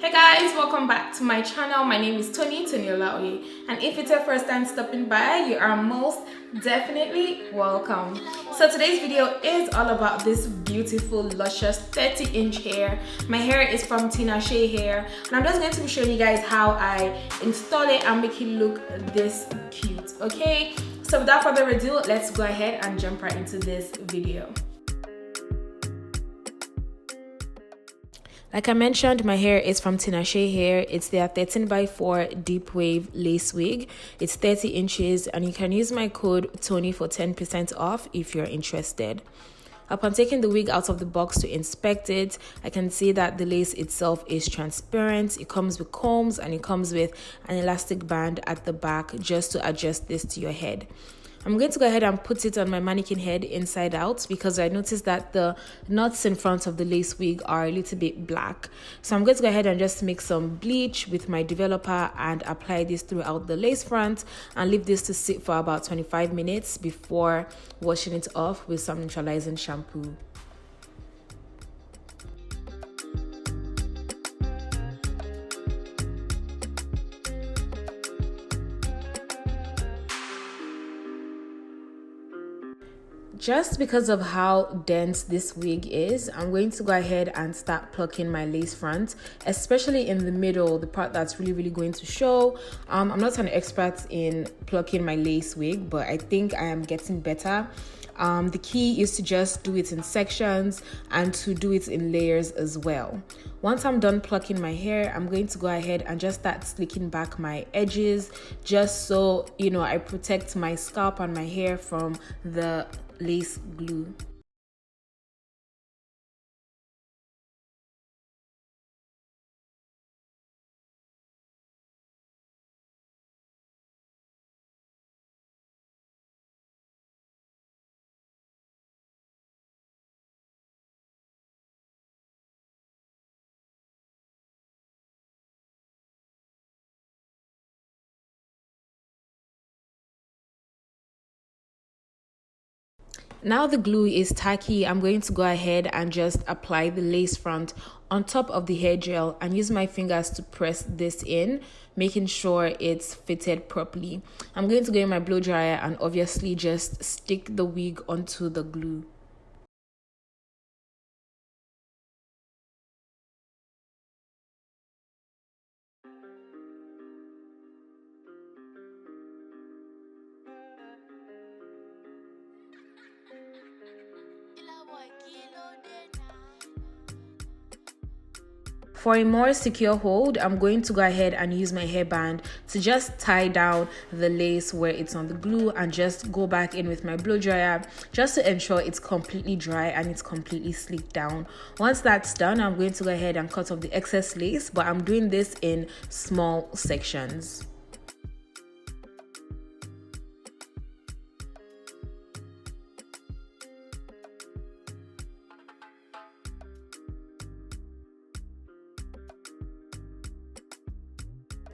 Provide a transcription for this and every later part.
Hey guys, welcome back to my channel. My name is Tony Olaoye, and if it's your first time stopping by, you are most definitely welcome. So today's video is all about this beautiful luscious 30-inch hair. My hair is from Tinashe Hair, and I'm just going to be showing you guys how I install it and make it look this cute. Okay, so without further ado, let's go ahead and jump right into this video. Like I mentioned, my hair is from Tinashe Hair. It's their 13x4 deep wave lace wig. It's 30 inches, and you can use my code Tony for 10% off if you're interested. Upon taking the wig out of the box to inspect it, I can see that the lace itself is transparent. It comes with combs and it comes with an elastic band at the back just to adjust this to your head. I'm going to go ahead and put it on my mannequin head inside out because I noticed that the knots in front of the lace wig are a little bit black. So I'm going to go ahead and just make some bleach with my developer and apply this throughout the lace front and leave this to sit for about 25 minutes before washing it off with some neutralizing shampoo. Just because of how dense this wig is, I'm going to go ahead and start plucking my lace front, especially in the middle, the part that's really going to show. I'm not an expert in plucking my lace wig, but I think I am getting better. The key is to just do it in sections and to do it in layers as well. Once I'm done plucking my hair, I'm going to go ahead and just start slicking back my edges, just so I protect my scalp and my hair from the lace glue. Now the glue is tacky, I'm going to go ahead and just apply the lace front on top of the hair gel and use my fingers to press this in, making sure it's fitted properly. I'm going to go in my blow dryer and obviously just stick the wig onto the glue. For a more secure hold, I'm going to go ahead and use my hairband to just tie down the lace where it's on the glue and just go back in with my blow dryer just to ensure it's completely dry and it's completely slicked down. Once that's done, I'm going to go ahead and cut off the excess lace, but I'm doing this in small sections.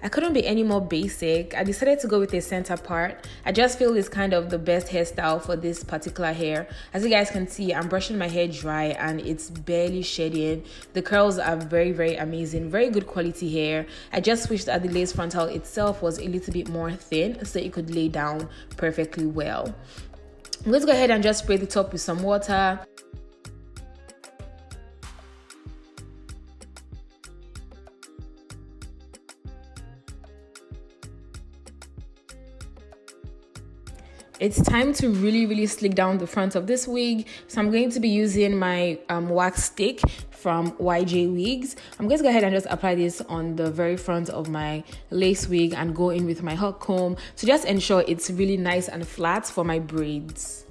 I couldn't be any more basic. I decided to go with a center part. I just feel it's kind of the best hairstyle for this particular hair. As you guys can see, I'm brushing my hair dry and it's barely shedding. The curls are very amazing, very good quality hair. I just wish that the lace frontal itself was a little bit more thin so it could lay down perfectly well. I'm going to go ahead and just spray the top with some water. It's time to really slick down the front of this wig. So I'm going to be using my wax stick from YJ Wigs. I'm going to go ahead and just apply this on the very front of my lace wig and go in with my hot comb to just ensure it's really nice and flat for my braids.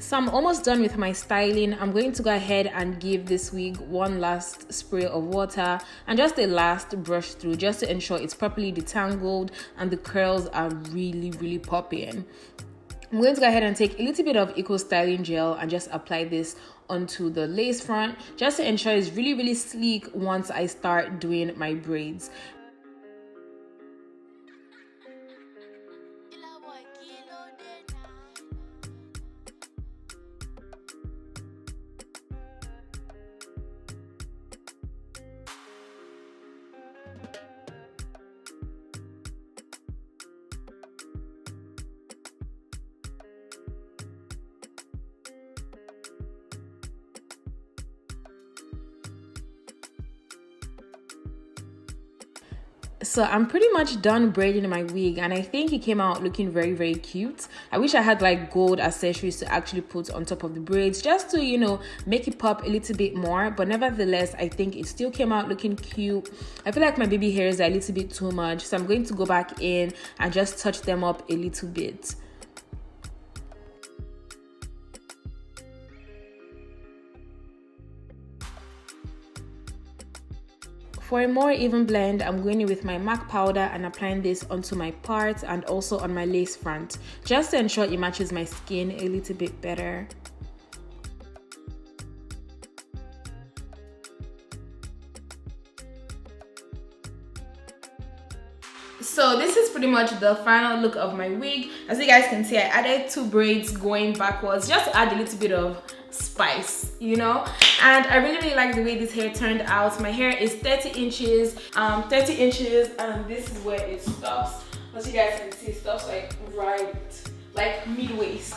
So I'm almost done with my styling. I'm going to go ahead and give this wig one last spray of water and just a last brush through, just to ensure it's properly detangled and the curls are really popping. I'm going to go ahead and take a little bit of Eco Styling Gel and just apply this onto the lace front, just to ensure it's really sleek once I start doing my braids. So I'm pretty much done braiding my wig, and I think it came out looking very cute. I wish I had like gold accessories to actually put on top of the braids, just to, you know, make it pop a little bit more. But nevertheless, I think it still came out looking cute. I feel like my baby hairs are a little bit too much, so I'm going to go back in and just touch them up a little bit. For a more even blend, I'm going in with my MAC powder and applying this onto my parts and also on my lace front, just to ensure it matches my skin a little bit better. So this is pretty much the final look of my wig. As you guys can see, I added 2 braids going backwards just to add a little bit of spice, you know. And I really like the way this hair turned out. My hair is 30 inches, and this is where it stops. As you guys can see, it stops like right, like mid-waist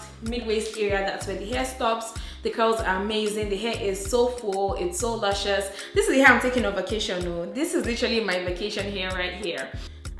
area. That's where the hair stops. The curls are amazing. The hair is so full, it's so luscious. This is the hair I'm taking on vacation. No, this is literally my vacation hair right here.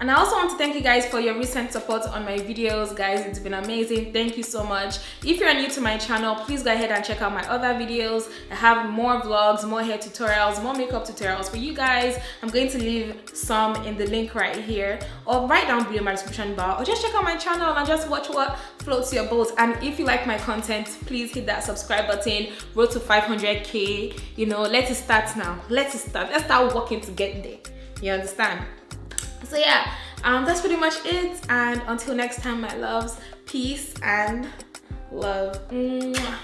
And I also want to thank you guys for your recent support on my videos, guys. It's been amazing. Thank you so much. If you're new to my channel, please go ahead and check out my other videos. I have more vlogs, more hair tutorials, more makeup tutorials for you guys. I'm going to leave some in the link right here or right down below my description bar, or just check out my channel and just watch what floats your boat. And if you like my content, please hit that subscribe button. Road to 500k, you know. Let's start now. Let's start working to get there. You understand? So yeah, that's pretty much it, and until next time, my loves, peace and love. Mwah.